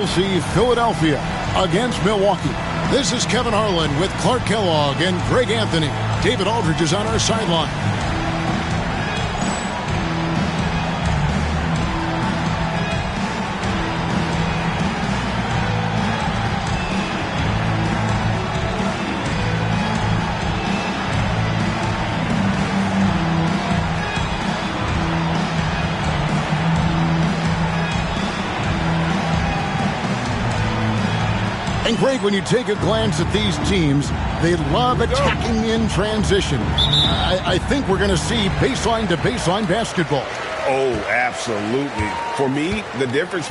will see Philadelphia against Milwaukee. This is Kevin Harlan with Clark Kellogg and Greg Anthony. David Aldridge is on our sideline. And Greg, when you take a glance at these teams, they love attacking in transition. I think we're going to see baseline to baseline basketball. Oh, absolutely. For me, the difference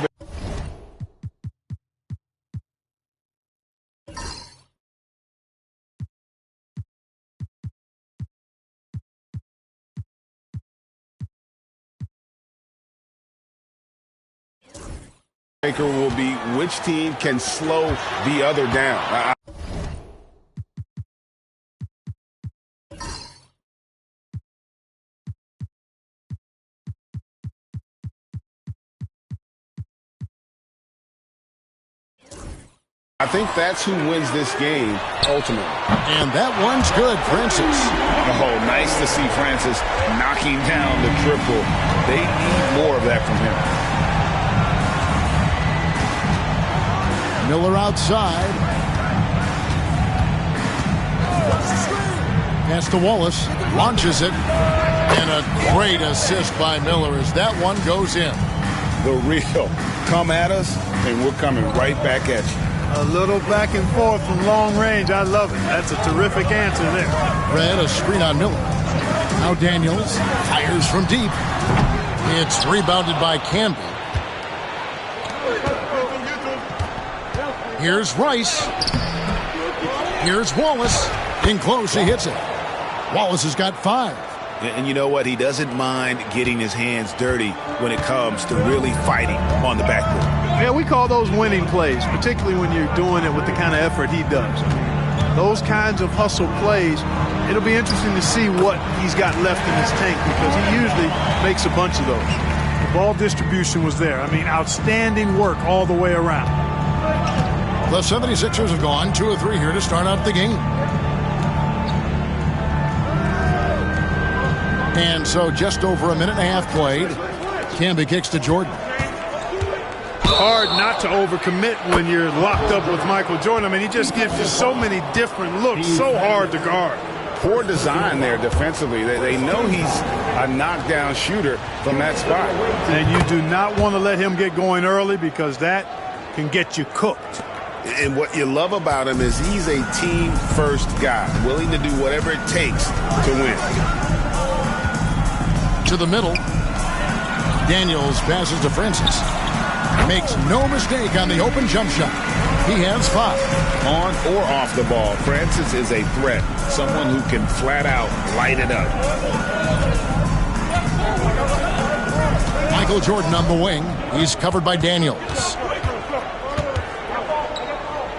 will be which team can slow the other down. I think that's who wins this game ultimately. And that one's good, Francis. Oh, nice to see Francis knocking down the triple. They need more of that from him. Miller outside. Pass to Wallace. Launches it. And a great assist by Miller as that one goes in. The real come at us, and we're coming right back at you. A little back and forth from long range. I love it. That's a terrific answer there. Red, a screen on Miller. Now Daniels fires from deep. It's rebounded by Campbell. Here's Rice. Here's Wallace. In close, he hits it. Wallace has got 5. And you know what? He doesn't mind getting his hands dirty when it comes to really fighting on the backboard. Yeah, we call those winning plays, particularly when you're doing it with the kind of effort he does. Those kinds of hustle plays, it'll be interesting to see what he's got left in his tank because he usually makes a bunch of those. The ball distribution was there. I mean, outstanding work all the way around. The 76ers have gone 2 of 3 here to start out the game. And so just over a minute and a half played. Camby kicks to Jordan. Hard not to overcommit when you're locked up with Michael Jordan. I mean, he just gives you so many different looks, so hard to guard. Poor design there defensively. They know he's a knockdown shooter from that spot. And you do not want to let him get going early because that can get you cooked. And what you love about him is he's a team-first guy, willing to do whatever it takes to win. To the middle. Daniels passes to Francis. Makes no mistake on the open jump shot. He has 5. On or off the ball, Francis is a threat. Someone who can flat out light it up. Michael Jordan on the wing. He's covered by Daniels.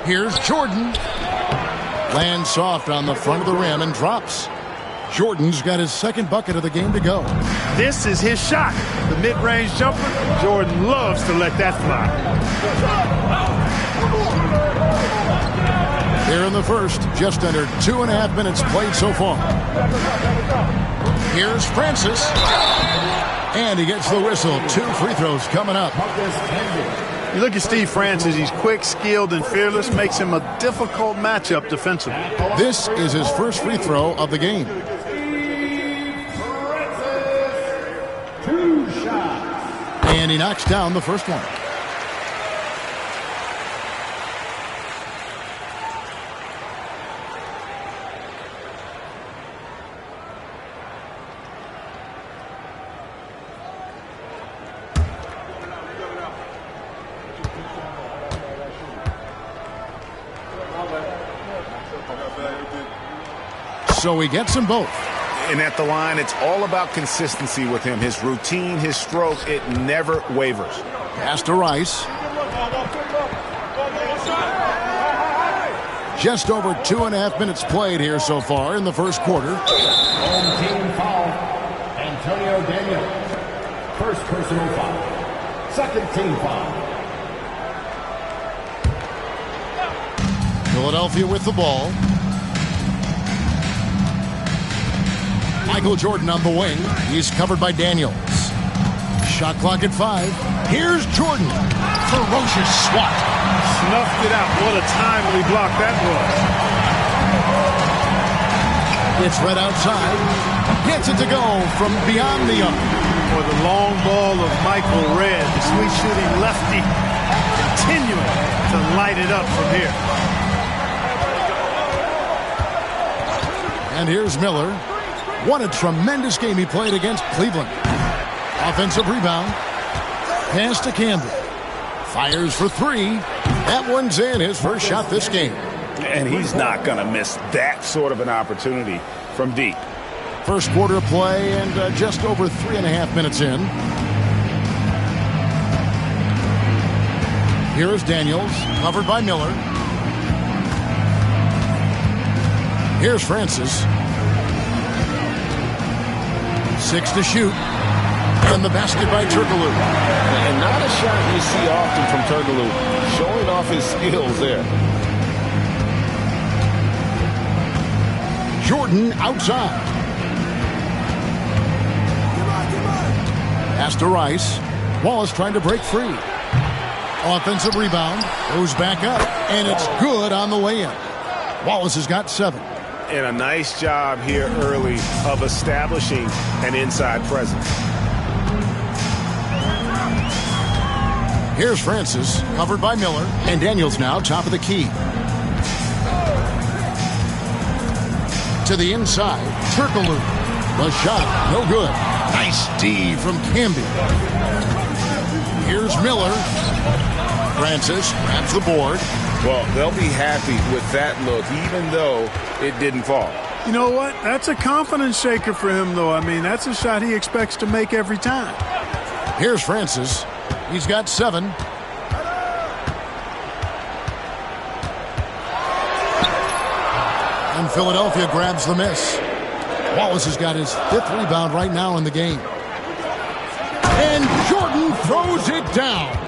Here's Jordan. Lands soft on the front of the rim and drops. Jordan's got his second bucket of the game to go. This is his shot. The mid-range jumper. Jordan loves to let that fly. Here in the first, just under 2.5 minutes played so far. Here's Francis. And he gets the whistle. 2 free throws coming up. You look at Steve Francis. He's quick, skilled, and fearless. Makes him a difficult matchup defensively. This is his first free throw of the game. 2 shots. And he knocks down the first one. So he gets them both. And at the line, it's all about consistency with him. His routine, his stroke, it never wavers. Pass to Rice. Just over 2.5 minutes played here so far in the first quarter. Home team foul. Antonio Daniels. First personal foul. Second team foul. Philadelphia with the ball. Michael Jordan on the wing. He's covered by Daniels. Shot clock at 5. Here's Jordan. Ferocious swat. Snuffed it out. What a timely block that was. It's right outside. Gets it to go from beyond the arc. For the long ball of Michael Redd, the sweet shooting lefty, continuing to light it up from here. And here's Miller. What a tremendous game he played against Cleveland. Offensive rebound. Pass to Campbell. Fires for 3. That one's in, his first shot this game. And he's not going to miss that sort of an opportunity from deep. First quarter of play and just over 3.5 minutes in. Here is Daniels, covered by Miller. Here's Francis. 6 to shoot. And the basket by Turkoglu. And not a shot you see often from Turkoglu. Showing off his skills there. Jordan outside. Pass to Rice. Wallace trying to break free. Offensive rebound. Goes back up. And it's good on the way in. Wallace has got 7. And a nice job here early of establishing an inside presence. Here's Francis, covered by Miller. And Daniels now top of the key. To the inside, Turkoglu. The shot, no good. Nice D from Camby. Here's Miller. Francis grabs the board. Well, they'll be happy with that look, even though it didn't fall. You know what? That's a confidence shaker for him, though. I mean, that's a shot he expects to make every time. Here's Francis. He's got 7. And Philadelphia grabs the miss. Wallace has got his 5th rebound right now in the game. And Jordan throws it down.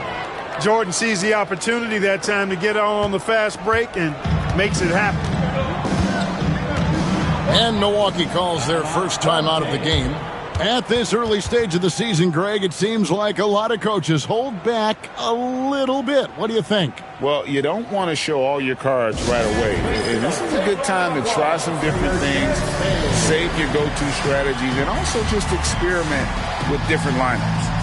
Jordan sees the opportunity that time to get on the fast break and makes it happen. And Milwaukee calls their first time out of the game. At this early stage of the season, Greg, it seems like a lot of coaches hold back a little bit. What do you think? Well, you don't want to show all your cards right away. And this is a good time to try some different things, save your go-to strategies, and also just experiment with different lineups.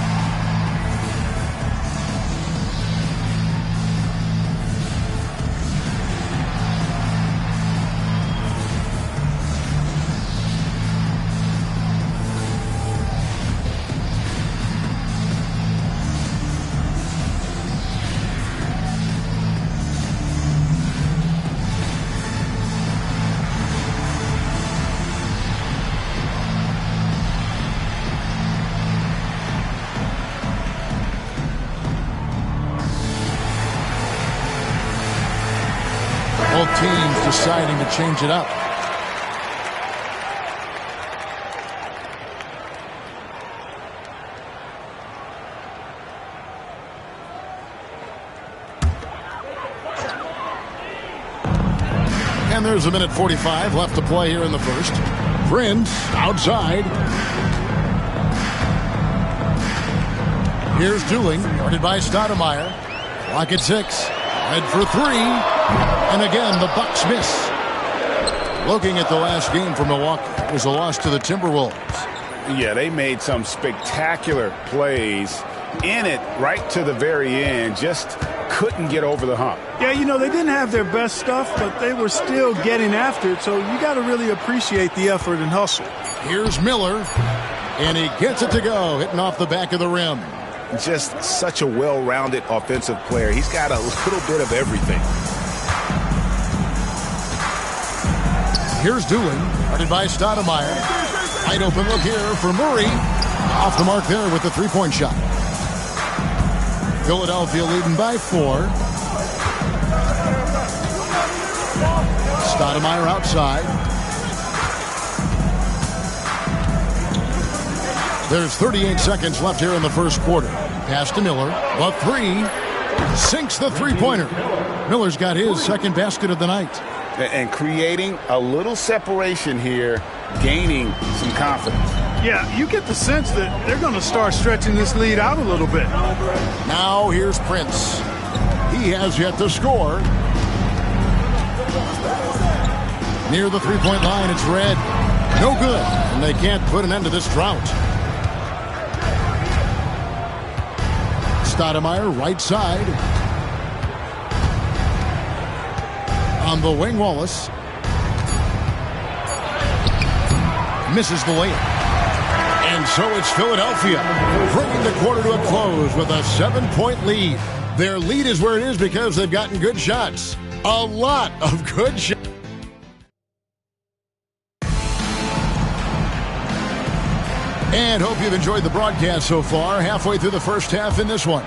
Both teams deciding to change it up. And there's 1:45 left to play here in the first. Prince outside. Here's Dooling, guarded by Stoudemire. Clock at 6. Head for 3. And again, the Bucks miss. Looking at the last game for Milwaukee, it was a loss to the Timberwolves. Yeah, they made some spectacular plays in it right to the very end. Just couldn't get over the hump. Yeah, you know, they didn't have their best stuff, but they were still getting after it, so you got to really appreciate the effort and hustle. Here's Miller, and he gets it to go, hitting off the back of the rim. Just such a well-rounded offensive player. He's got a little bit of everything. Here's Dooling, guarded by Stoudemire. Wide open look here for Murray. Off the mark there with the three-point shot. Philadelphia leading by 4. Stoudemire outside. There's 38 seconds left here in the first quarter. Pass to Miller. The 3. Sinks the three-pointer. Miller's got his second basket of the night. And creating a little separation here, gaining some confidence. Yeah, you get the sense that they're going to start stretching this lead out a little bit. Now here's Prince. He has yet to score. Near the three-point line, it's red. No good, and they can't put an end to this drought. Stoudemire, right side. On the wing, Wallace. Misses the layup. And so it's Philadelphia bringing the quarter to a close with a 7-point lead. Their lead is where it is because they've gotten good shots. A lot of good shots. And hope you've enjoyed the broadcast so far. Halfway through the first half in this one.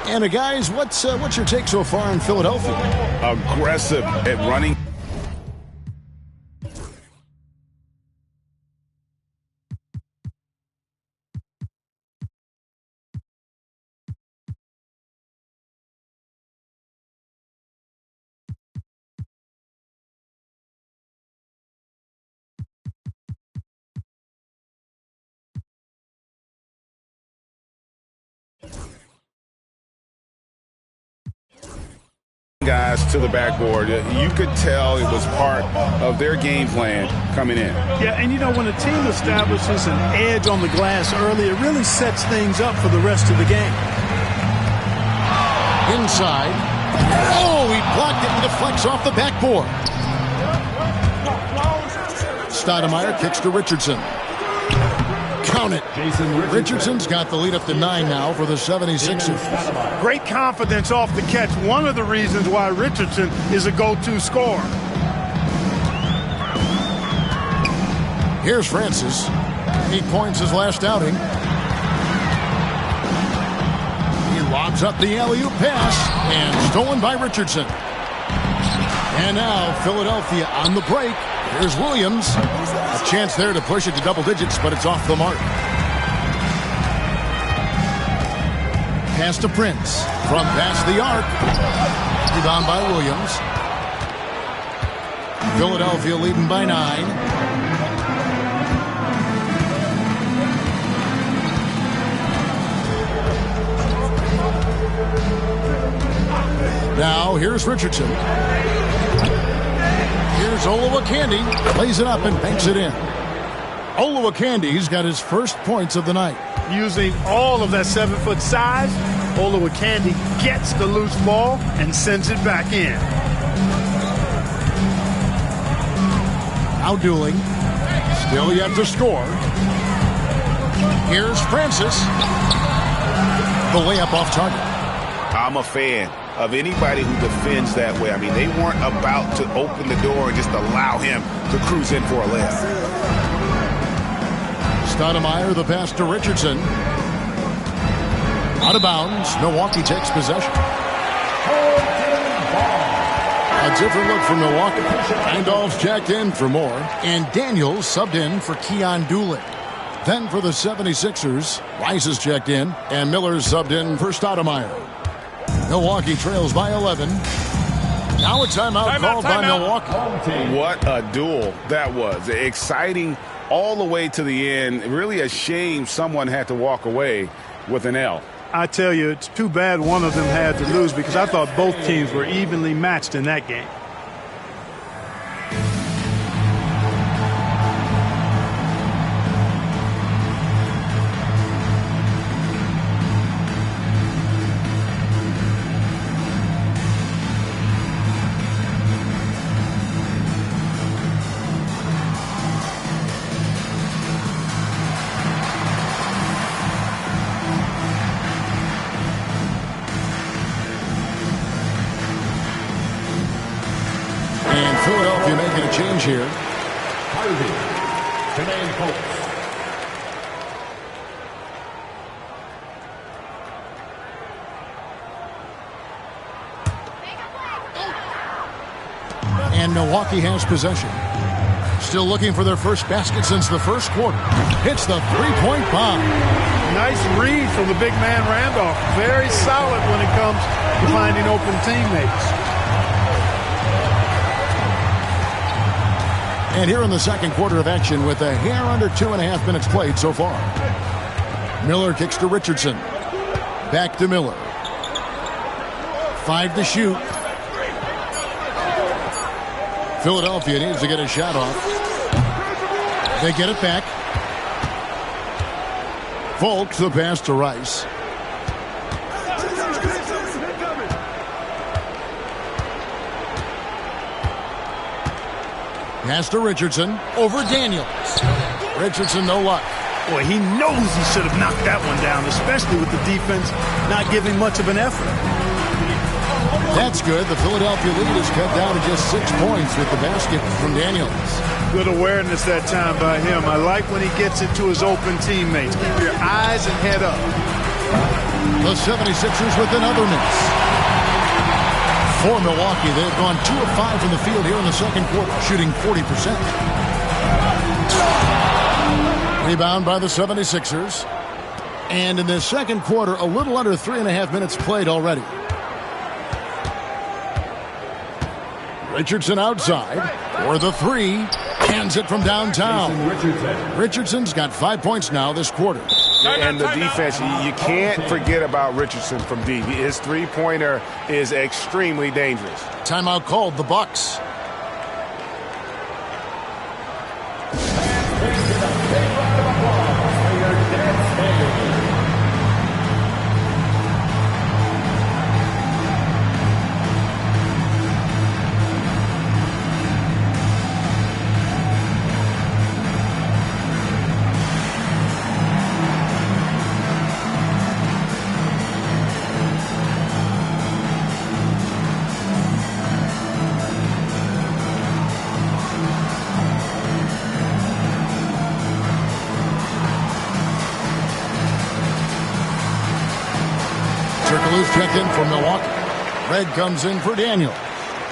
And guys, what's your take so far on Philadelphia? Aggressive at running. Guys to the backboard. You could tell it was part of their game plan coming in. Yeah, and you know, when a team establishes an edge on the glass early, it really sets things up for the rest of the game. Inside. Oh, he blocked it and deflects off the backboard. Stoudemire kicks to Richardson. Count it. Richardson's got the lead up to 9 now for the 76ers. Great confidence off the catch. One of the reasons why Richardson is a go-to scorer. Here's Francis. 8 points his last outing. He lobs up the alley-oop pass and stolen by Richardson. And now Philadelphia on the break. Here's Williams. A chance there to push it to double digits, but it's off the mark. Pass to Prince. From past the arc. Rebound by Williams. Philadelphia leading by 9. Now here's Richardson. Here's Olowokandi. Plays it up and banks it in. Olowokandi's got his first points of the night. Using all of that 7-foot size, Olowokandi gets the loose ball and sends it back in. Now Dooling. Still yet to score. Here's Francis. The layup off target. I'm a fan of anybody who defends that way. I mean, they weren't about to open the door and just allow him to cruise in for a layup. Stoudemire, the pass to Richardson. Out of bounds. Milwaukee takes possession. A different look from Milwaukee. Randolph's checked in for more. And Daniels subbed in for Keon Dooling. Then for the 76ers, Rice is checked in. And Miller's subbed in for Stoudemire. Milwaukee trails by 11. Now a timeout called by Milwaukee. What a duel that was. Exciting all the way to the end. Really a shame someone had to walk away with an L. I tell you, it's too bad one of them had to lose because I thought both teams were evenly matched in that game. Philadelphia making a change here. And Milwaukee has possession. Still looking for their first basket since the first quarter. Hits the three-point bomb. Nice read from the big man Randolph. Very solid when it comes to finding open teammates. And here in the second quarter of action with a hair under 2.5 minutes played so far. Miller kicks to Richardson. Back to Miller. 5 to shoot. Philadelphia needs to get a shot off. They get it back. Volk the pass to Rice. Pass to Richardson over Daniels. Richardson no luck. Boy, he knows he should have knocked that one down, especially with the defense not giving much of an effort. That's good. The Philadelphia lead is cut down to just 6 points with the basket from Daniels. Good awareness that time by him. I like when he gets it to his open teammates. Keep your eyes and head up. The 76ers with another miss. For Milwaukee, they've gone 2 of 5 from the field here in the second quarter, shooting 40%. Rebound by the 76ers. And in the second quarter, a little under 3.5 minutes played already. Richardson outside for the three. Hands it from downtown. Richardson's got 5 points now this quarter. And the defense, you can't forget about Richardson from deep. His three-pointer is extremely dangerous. Timeout called, the Bucks. Checked in for Milwaukee. Red comes in for Daniel.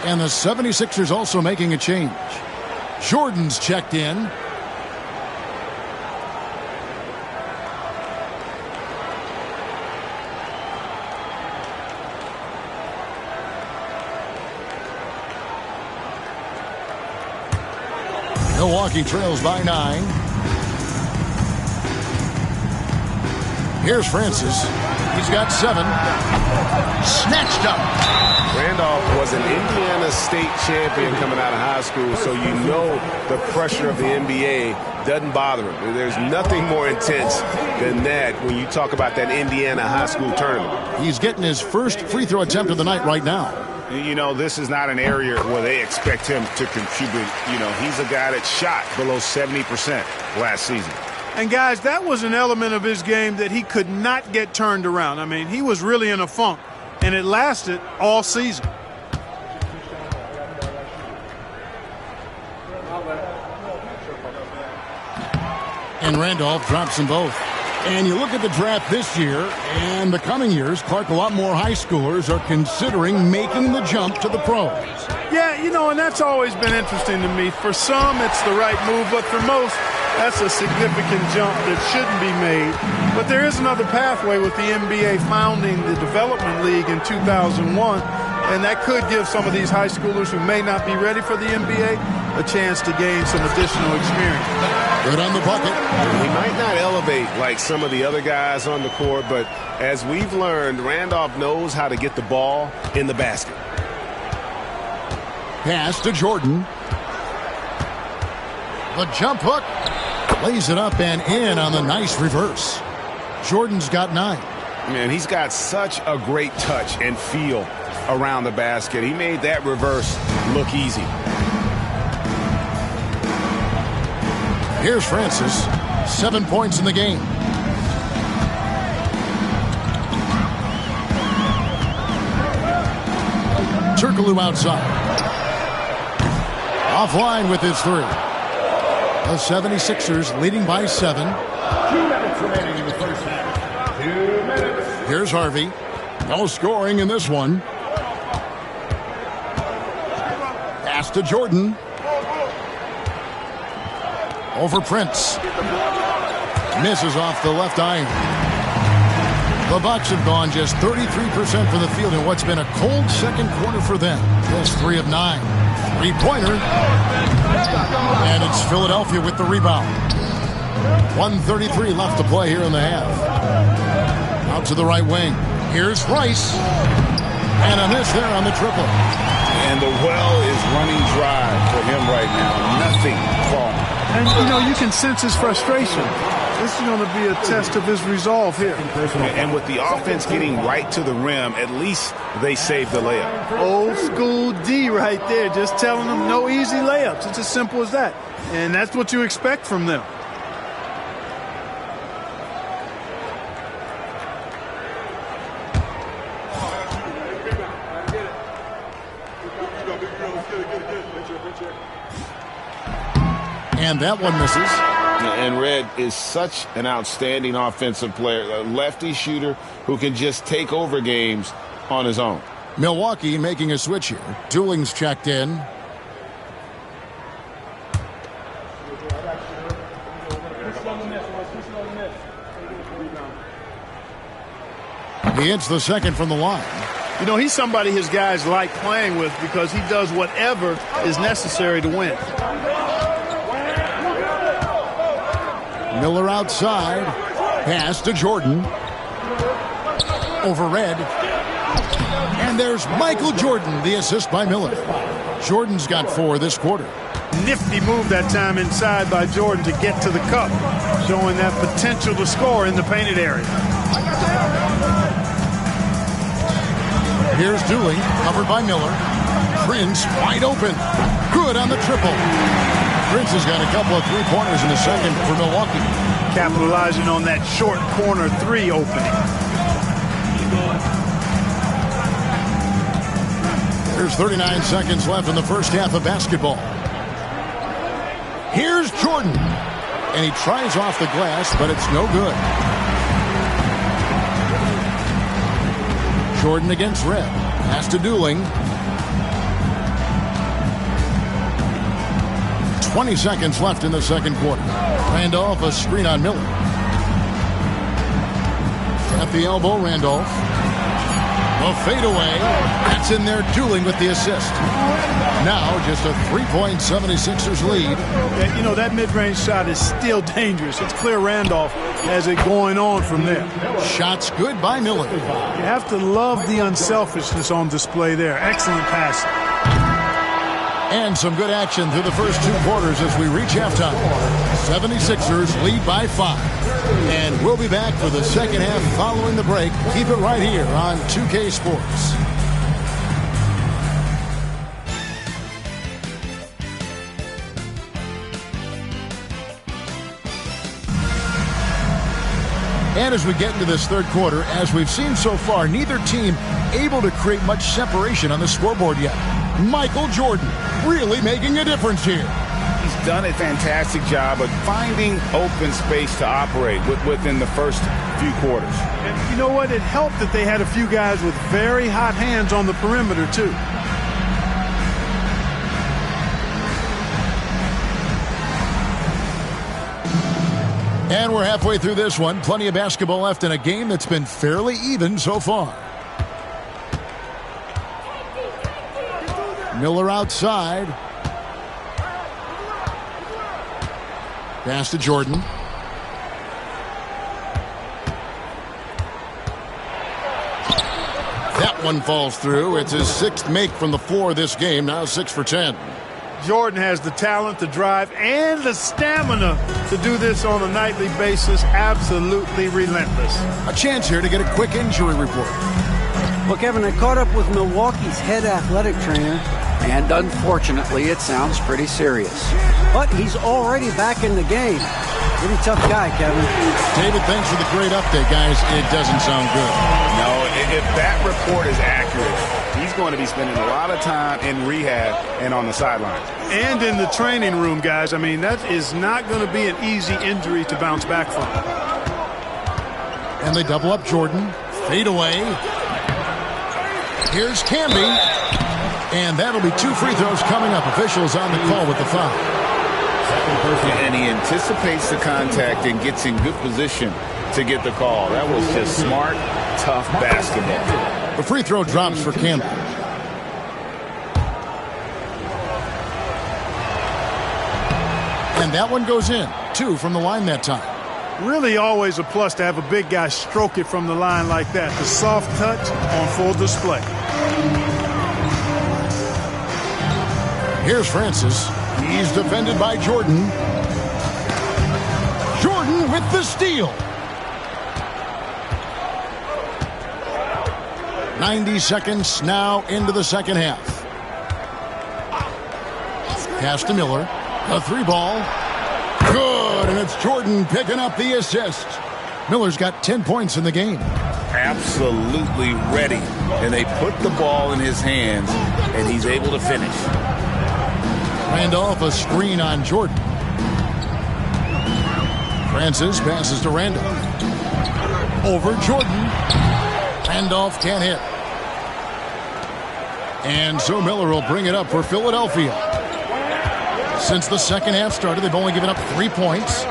And the 76ers also making a change. Jordan's checked in. Milwaukee trails by 9. Here's Francis. He's got 7. Snatched up. Randolph was an Indiana State champion coming out of high school, so you know the pressure of the NBA doesn't bother him. There's nothing more intense than that when you talk about that Indiana high school tournament. He's getting his first free throw attempt of the night right now. You know, this is not an area where they expect him to contribute. You know, he's a guy that shot below 70% last season. And, guys, that was an element of his game that he could not get turned around. I mean, he was really in a funk, and it lasted all season. And Randolph drops them both. And you look at the draft this year and the coming years, Clark, a lot more high schoolers are considering making the jump to the pros. Yeah, you know, and that's always been interesting to me. For some, it's the right move, but for most, that's a significant jump that shouldn't be made. But there is another pathway with the NBA founding the Development League in 2001, and that could give some of these high schoolers who may not be ready for the NBA a chance to gain some additional experience. Good on the bucket. He might not elevate like some of the other guys on the court, but as we've learned, Randolph knows how to get the ball in the basket. Pass to Jordan. The jump hook. Lays it up and in on the nice reverse. Jordan's got 9. Man, he's got such a great touch and feel around the basket. He made that reverse look easy. Here's Francis. 7 points in the game. Turkoglu outside. Offline with his 3. The 76ers leading by 7. 2 minutes remaining in the first half. 2 minutes. Here's Harvey. No scoring in this one. Pass to Jordan. Over Prince. Misses off the left iron. The Bucks have gone just 33% from the field in what's been a cold second quarter for them. Just 3 of 9. Three-pointer. And it's Philadelphia with the rebound. 1:33 left to play here in the half. Out to the right wing. Here's Rice. And a miss there on the triple. And the well is running dry for him right now. Nothing falling. And, you know, you can sense his frustration. This is going to be a test of his resolve here. And with the offense getting right to the rim, at least they saved the layup. Old school D right there, just telling them no easy layups. It's as simple as that. And that's what you expect from them. And that one misses. And Red is such an outstanding offensive player, a lefty shooter who can just take over games on his own. Milwaukee making a switch here. Dooling's checked in. He hits the second from the line. You know, he's somebody his guys like playing with because he does whatever is necessary to win. Miller outside. Pass to Jordan. Over Red. And there's Michael Jordan, the assist by Miller. Jordan's got 4 this quarter. Nifty move that time inside by Jordan to get to the cup, showing that potential to score in the painted area. Here's Dooling, covered by Miller. Prince wide open. Good on the triple. Prince has got a couple of three-pointers in the second for Milwaukee. Capitalizing on that short corner 3 opening. There's 39 seconds left in the first half of basketball. Here's Jordan. And he tries off the glass, but it's no good. Jordan against Red. Pass to Dooling. 20 seconds left in the second quarter. Randolph, a screen on Miller. At the elbow, Randolph. A fadeaway. That's in there, Dooling with the assist. Now just a 3-point 76ers lead. You know, that mid-range shot is still dangerous. It's clear Randolph has it going on from there. Shots good by Miller. You have to love the unselfishness on display there. Excellent passing. And some good action through the first 2 quarters as we reach halftime. 76ers lead by 5. And we'll be back for the second half following the break. Keep it right here on 2K Sports. And as we get into this third quarter, as we've seen so far, neither team able to create much separation on the scoreboard yet. Michael Jordan really making a difference here. He's done a fantastic job of finding open space to operate within the first few quarters. And you know what? It helped that they had a few guys with very hot hands on the perimeter, too. And we're halfway through this one. Plenty of basketball left in a game that's been fairly even so far. Miller outside. Pass to Jordan. That one falls through. It's his 6th make from the floor this game. Now 6 for 10. Jordan has the talent, the drive, and the stamina to do this on a nightly basis. Absolutely relentless. A chance here to get a quick injury report. Well, Kevin, I caught up with Milwaukee's head athletic trainer, and unfortunately, it sounds pretty serious. But he's already back in the game. Pretty tough guy, Kevin. David, thanks for the great update, guys. It doesn't sound good. No, if that report is accurate, he's going to be spending a lot of time in rehab and on the sidelines. And in the training room, guys. I mean, that is not going to be an easy injury to bounce back from. And they double up Jordan. Fade away. Here's Camby. And that'll be 2 free throws coming up. Officials on the call with the foul. And he anticipates the contact and gets in good position to get the call. That was just smart, tough basketball. The free throw drops for Campbell. And that one goes in. 2 from the line that time. Really always a plus to have a big guy stroke it from the line like that. The soft touch on full display. Here's Francis. He's defended by Jordan. Jordan with the steal. 90 seconds now into the second half. Pass to Miller. A 3-ball. Good, and it's Jordan picking up the assist. Miller's got 10 points in the game. Absolutely ready. And they put the ball in his hands, and he's able to finish. Randolph, a screen on Jordan. Francis passes to Randolph. Over Jordan. Randolph can't hit. And so Miller will bring it up for Philadelphia. Since the second half started, they've only given up 3 points.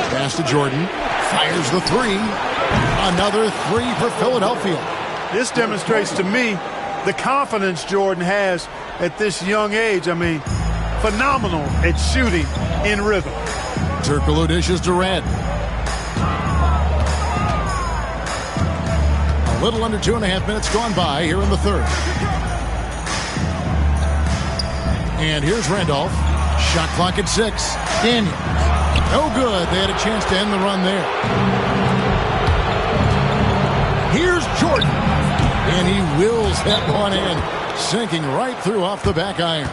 Pass to Jordan. Fires the 3. Another 3 for Philadelphia. This demonstrates to me the confidence Jordan has at this young age. I mean, phenomenal at shooting in rhythm. Turkoglu dishes to Red. A little under 2.5 minutes gone by here in the third. And here's Randolph. Shot clock at 6. Daniels. No good. They had a chance to end the run there. Here's Jordan. And he wills that one in. Sinking right through off the back iron.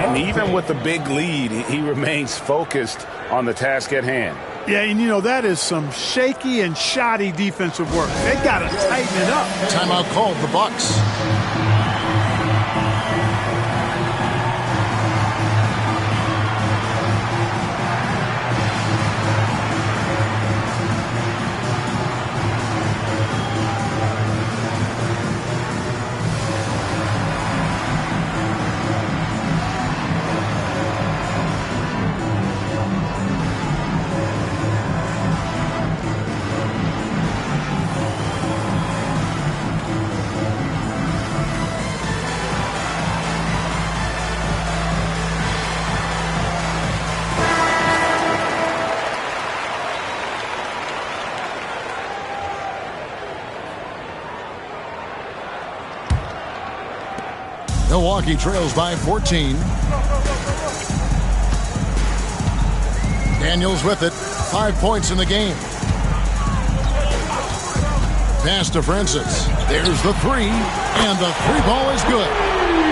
And even with the big lead, he remains focused on the task at hand. Yeah, and you know, that is some shaky and shoddy defensive work. They got to tighten it up. Timeout called, the Bucks. Milwaukee trails by 14. Daniels with it. 5 points in the game. Pass to Francis. There's the 3. And the 3-ball is good.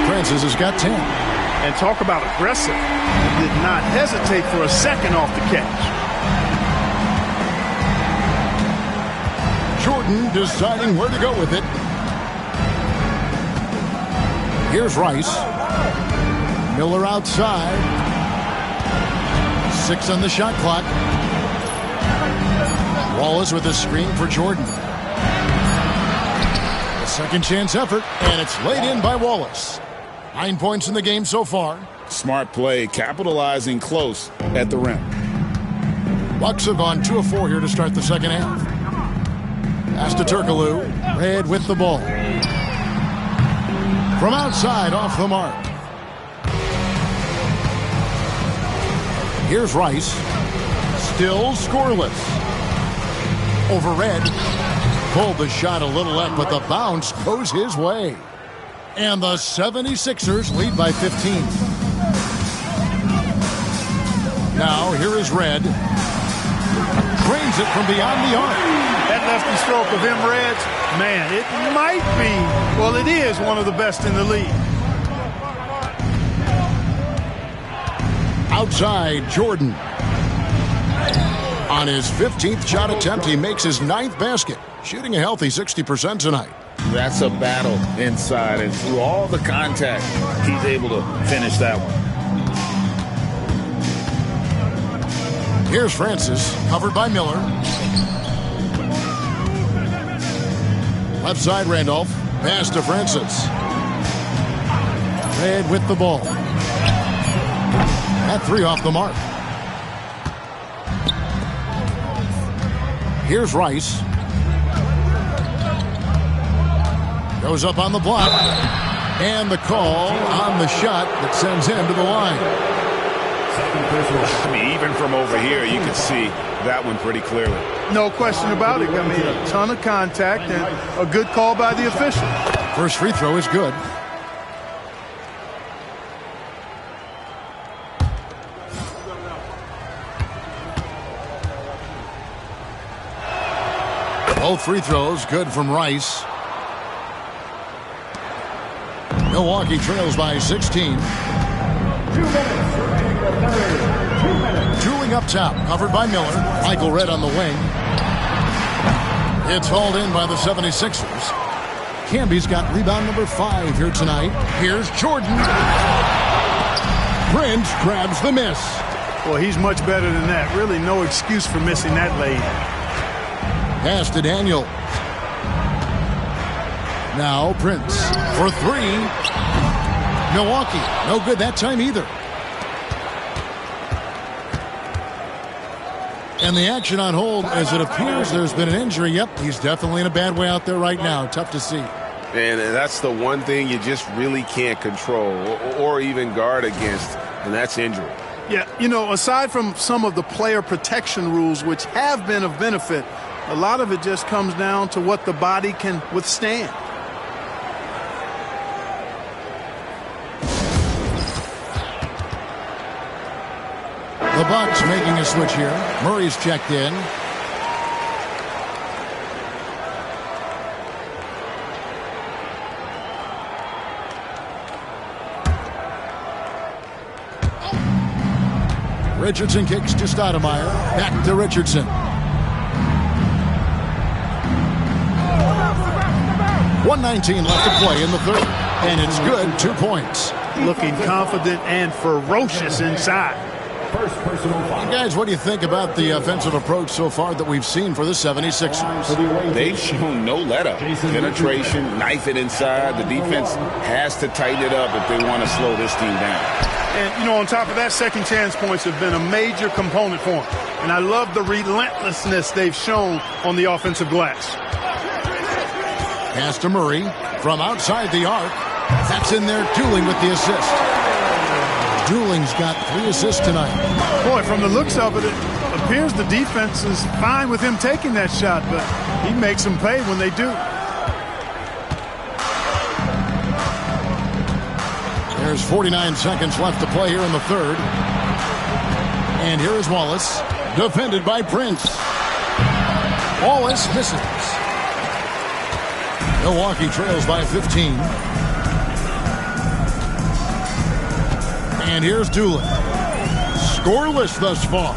Francis has got 10. And talk about aggressive. He did not hesitate for a second off the catch. Jordan deciding where to go with it. Here's Rice. Miller outside. 6 on the shot clock. Wallace with a screen for Jordan. A second chance effort, and it's laid in by Wallace. 9 points in the game so far. Smart play, capitalizing close at the rim. Bucks have gone 2 of 4 here to start the second half. Pass to Turkoglu. Red with the ball. From outside, off the mark. Here's Rice. Still scoreless. Over Red. Pulled the shot a little left, but the bounce goes his way. And the 76ers lead by 15. Now, here is Red. Trains it from beyond the arc. That lefty stroke of him, Reds, man, it might be, well, it is one of the best in the league. Outside, Jordan. On his 15th shot attempt, he makes his 9th basket, shooting a healthy 60% tonight. That's a battle inside, and through all the contact, he's able to finish that one. Here's Francis, covered by Miller. Left side, Randolph. Pass to Francis. Red with the ball. At 3 off the mark. Here's Rice. Goes up on the block. And the call on the shot that sends him to the line. I mean, even from over here, you can see that one pretty clearly. No question about it. I mean, a ton of contact and a good call by the official. First free throw is good. Both free throws good from Rice. Milwaukee trails by 16. 2 minutes. Drooling up top, covered by Miller. Michael Redd on the wing. It's hauled in by the 76ers. Camby's got rebound number 5 here tonight. Here's Jordan. Prince grabs the miss. Well, he's much better than that. Really no excuse for missing that lead. Pass to Daniel. Now Prince for 3. Milwaukee, no good that time either. And the action on hold as it appears there's been an injury. Yep, he's definitely in a bad way out there right now. Tough to see. And that's the one thing you just really can't control or even guard against, and that's injury. Yeah, you know, aside from some of the player protection rules, which have been of benefit, a lot of it just comes down to what the body can withstand. The Bucks making a switch here. Murray's checked in. Richardson kicks to Stoudemire. Back to Richardson. .119 left to play in the third. And it's good. 2 points. Looking confident and ferocious inside. First personal foul. Guys, what do you think about the offensive approach so far that we've seen for the 76ers? They've shown no let-up. Penetration, knife it inside. The defense has to tighten it up if they want to slow this team down. And, you know, on top of that, second chance points have been a major component for them. And I love the relentlessness they've shown on the offensive glass. Pass to Murray from outside the arc. That's in there. Dooling with the assist. Dooling's got 3 assists tonight. Boy, from the looks of it, it appears the defense is fine with him taking that shot, but he makes them pay when they do. There's 49 seconds left to play here in the third. And here is Wallace, defended by Prince. Wallace misses. Milwaukee trails by 15. And here's Doolin. Scoreless thus far.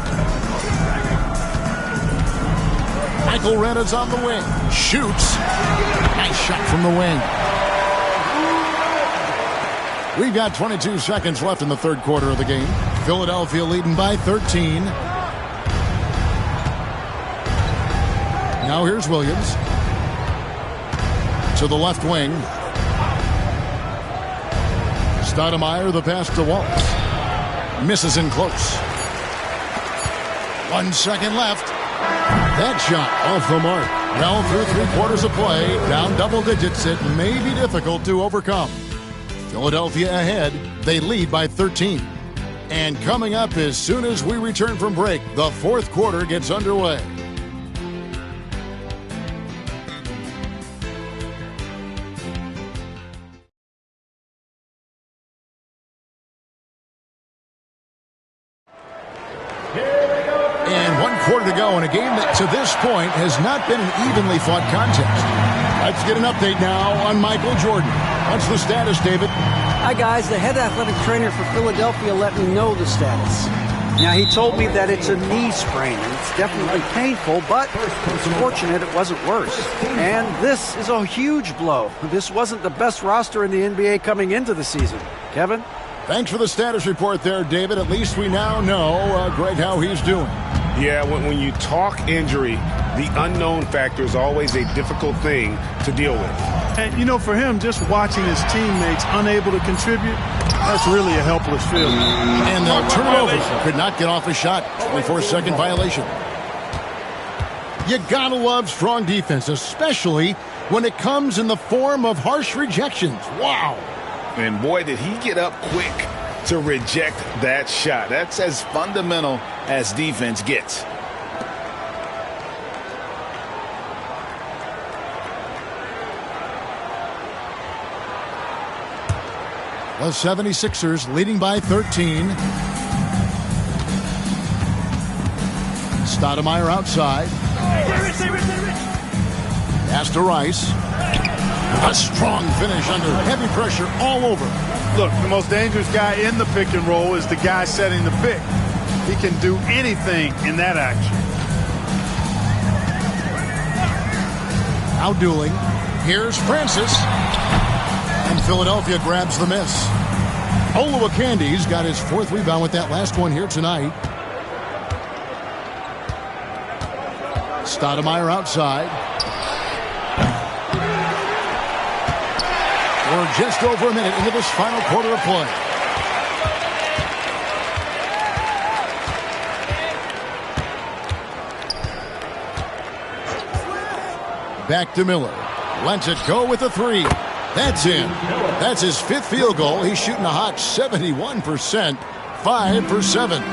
Michael Redd is on the wing. Shoots. Nice shot from the wing. We've got 22 seconds left in the third quarter of the game. Philadelphia leading by 13. Now here's Williams. To the left wing. Stoudemire, the pass to Wallace. Misses in close. 1 second left. That shot off the mark. Well, through 3 quarters of play, down double digits, it may be difficult to overcome. Philadelphia ahead. They lead by 13. And coming up as soon as we return from break, the fourth quarter gets underway. And 1 quarter to go in a game that to this point has not been an evenly fought contest. Let's get an update now on Michael Jordan. What's the status, David? Hi, guys. The head athletic trainer for Philadelphia let me know the status. Now, he told me that it's a knee sprain, and it's definitely painful, but it's fortunate it wasn't worse. And this is a huge blow. This wasn't the best roster in the NBA coming into the season. Kevin? Thanks for the status report there, David. At least we now know, Greg, how he's doing. Yeah, when you talk injury, the unknown factor is always a difficult thing to deal with. And, you know, for him, just watching his teammates unable to contribute, that's really a helpless feeling. And they'll turn it over. Could not get off a shot. 24-second violation. You gotta love strong defense, especially when it comes in the form of harsh rejections. Wow. And boy, did he get up quick to reject that shot. That's as fundamental as defense gets. The 76ers leading by 13. Stoudemire outside. Pass to Rice. A strong finish under heavy pressure all over. Look, the most dangerous guy in the pick and roll is the guy setting the pick. He can do anything in that action. Outdueling. Here's Francis. And Philadelphia grabs the miss. Oluwakandi's got his 4th rebound with that last one here tonight. Stoudemire outside. We're just over a minute into this final quarter of play. Back to Miller. Lets it go with a 3. That's in. That's his 5th field goal. He's shooting a hot 71%. 5 for 7.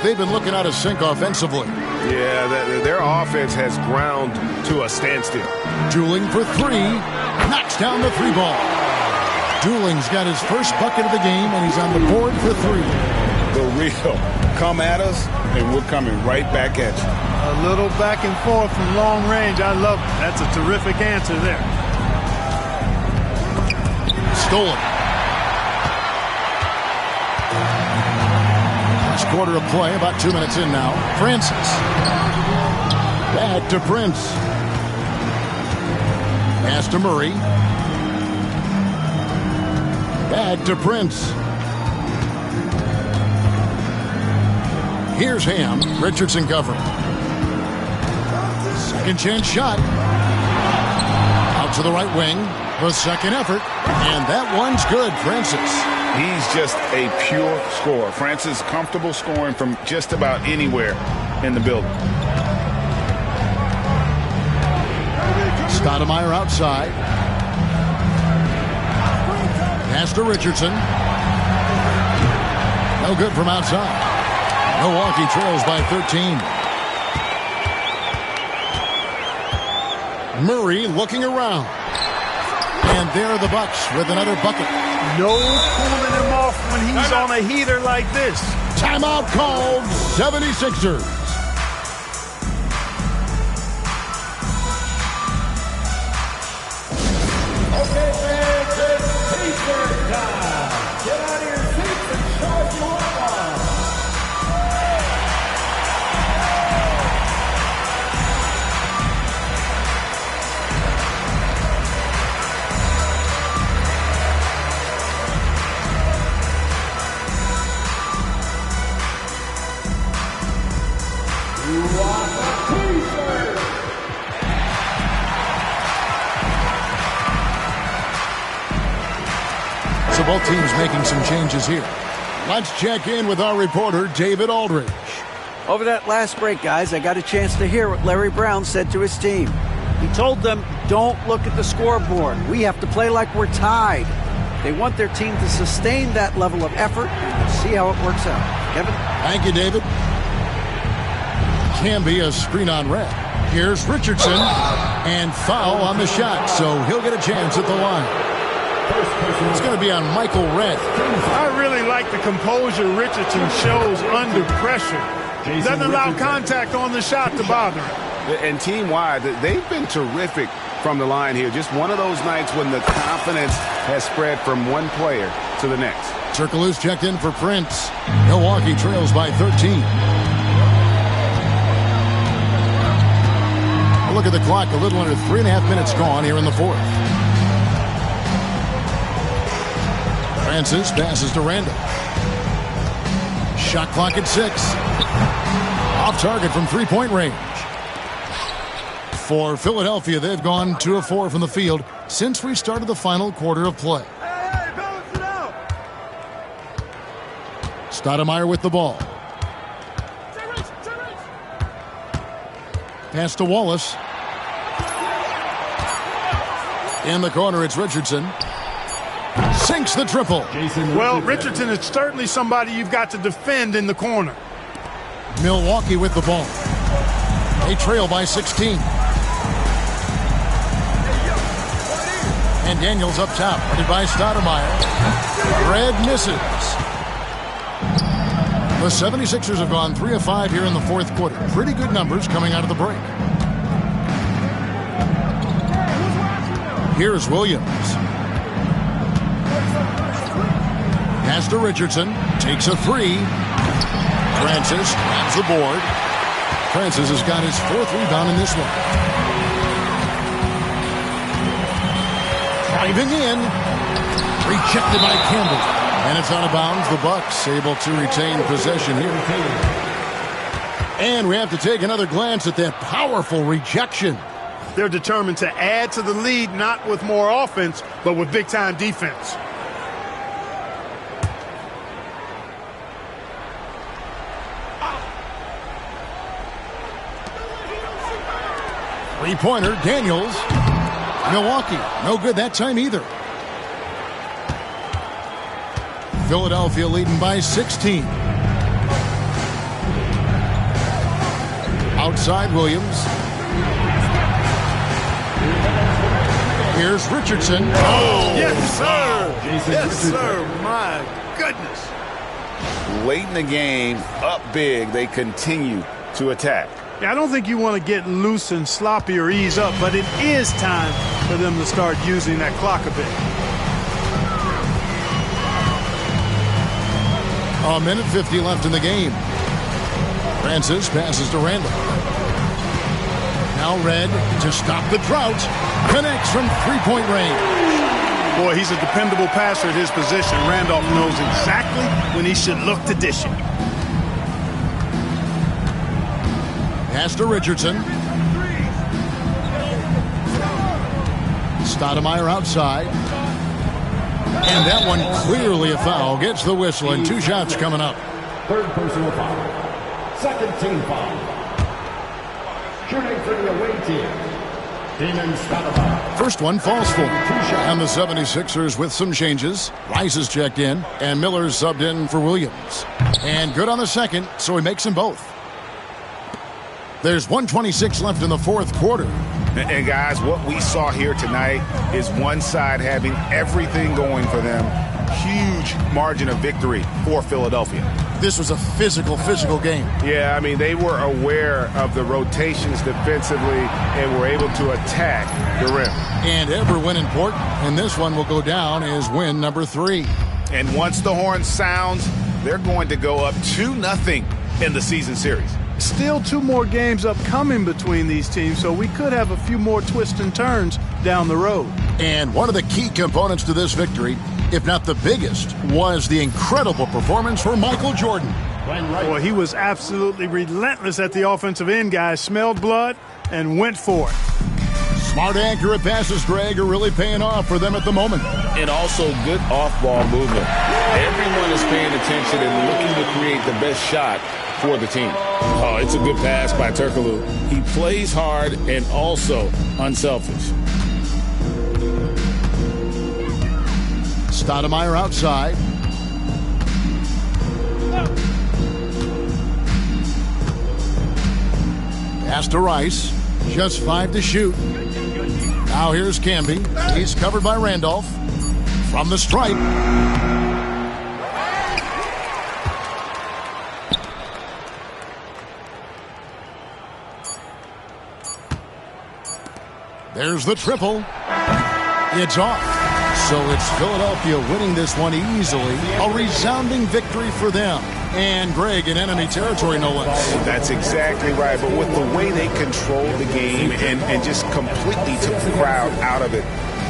They've been looking out of sync offensively. Yeah, their offense has ground to a standstill. Dooling for 3. Knocks down the 3 ball. Dooling's got his first bucket of the game, and he's on the board for 3. The real come at us, and we're coming right back at you. A little back and forth from long range. I love it. That's a terrific answer there. Stolen. Last quarter of play, about 2 minutes in now. Francis. Back to Prince. Pass to Murray. Back to Prince. Here's Ham. Richardson covering. Second chance shot. Out to the right wing. The second effort. And that one's good, Francis. He's just a pure scorer. Francis comfortable scoring from just about anywhere in the building. Stoudemire outside. Pass to Richardson. No good from outside. Milwaukee trails by 13. Murray looking around. And there are the Bucks with another bucket. No cooling him off when he's on a heater like this. Timeout called. 76ers. Okay, fans, it's T-shirt time. Get out of your seats and show us your love. So both teams making some changes here. Let's check in with our reporter, David Aldridge. Over that last break, guys, I got a chance to hear what Larry Brown said to his team. He told them, don't look at the scoreboard. We have to play like we're tied. They want their team to sustain that level of effort and see how it works out. Kevin? Thank you, David. Can be a screen on red. Here's Richardson. And foul on the shot, so he'll get a chance at the line. It's going to be on Michael Redd. I really like the composure Richardson shows under pressure. Doesn't allow contact on the shot to bother him. And team-wide, they've been terrific from the line here. Just one of those nights when the confidence has spread from one player to the next. Turkoglu's checked in for Prince. Milwaukee trails by 13. Look at the clock. A little under 3.5 minutes gone here in the fourth. Francis passes to Randall. Shot clock at 6. Off target from 3-point range. For Philadelphia, they've gone 2 of 4 from the field since we started the final quarter of play. Stoudemire with the ball. Pass to Wallace. In the corner, it's Richardson. Sinks the triple. Well, Richardson is certainly somebody you've got to defend in the corner. Milwaukee with the ball. They trail by 16. And Daniels up top, headed by Stoudemire. Red misses. The 76ers have gone 3 of 5 here in the fourth quarter. Pretty good numbers coming out of the break. Here's Williams. Pass to Richardson. Takes a 3. Francis grabs the board. Francis has got his 4th rebound in this one. Driving in. Rejected by Campbell. And it's out of bounds. The Bucks able to retain possession here. And we have to take another glance at that powerful rejection. They're determined to add to the lead, not with more offense, but with big-time defense. Three-pointer, Daniels. Milwaukee, no good that time either. Philadelphia leading by 16. Outside Williams. Here's Richardson. Oh, yes, sir. Yes, sir. My goodness. Late in the game, up big, they continue to attack. Yeah, I don't think you want to get loose and sloppy or ease up, but it is time for them to start using that clock a bit. A minute 50 left in the game. Francis passes to Randall. Now Red to stop the drought. Connects from three-point range. Boy, he's a dependable passer at his position. Randolph knows exactly when he should look to dish it. Pass to Richardson. Stoudemire outside. And that one clearly a foul. Gets the whistle and 2 shots coming up. Third personal foul. Second team foul. Shooting for the away team. First one falls for him. And the 76ers with some changes. Rice is checked in, and Miller's subbed in for Williams. And good on the second, so he makes them both. There's 1:26 left in the fourth quarter. And guys, what we saw here tonight is one side having everything going for them. Huge margin of victory for Philadelphia. This was a physical game. Yeah, I mean, they were aware of the rotations defensively and were able to attack the rim. And every win important, and this one will go down as win number 3. And once the horn sounds, they're going to go up 2-0 in the season series. Still 2 more games upcoming between these teams, so we could have a few more twists and turns down the road. And one of the key components to this victory, if not the biggest, was the incredible performance for Michael Jordan. Boy, he was absolutely relentless at the offensive end, guys. Smelled blood and went for it. Smart, accurate passes, Greg, are really paying off for them at the moment. And also good off-ball movement. Everyone is paying attention and looking to create the best shot for the team. Oh, it's a good pass by Turkoglu. He plays hard and also unselfish. Stoudemire outside. Pass to Rice. Just 5 to shoot. Now here's Camby. He's covered by Randolph. From the stripe. There's the triple. It's off. So it's Philadelphia winning this one easily. A resounding victory for them. And Greg in enemy territory, no less. That's exactly right. But with the way they controlled the game and just completely took the crowd out of it,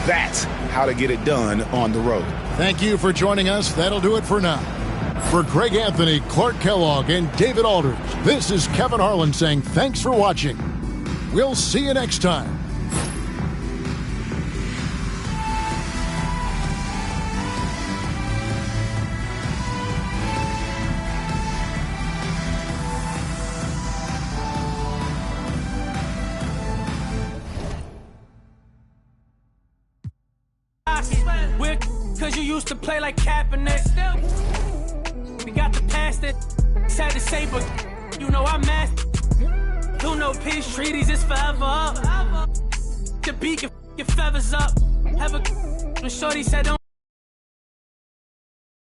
that's how to get it done on the road. Thank you for joining us. That'll do it for now. For Greg Anthony, Clark Kellogg, and David Aldridge, this is Kevin Harlan saying thanks for watching. We'll see you next time. Cause you used to play like Kaepernick. We got the past it. Sad to say, but you know I'm master. You know peace treaties is forever up. The beak your feathers up. Have a shorty said don't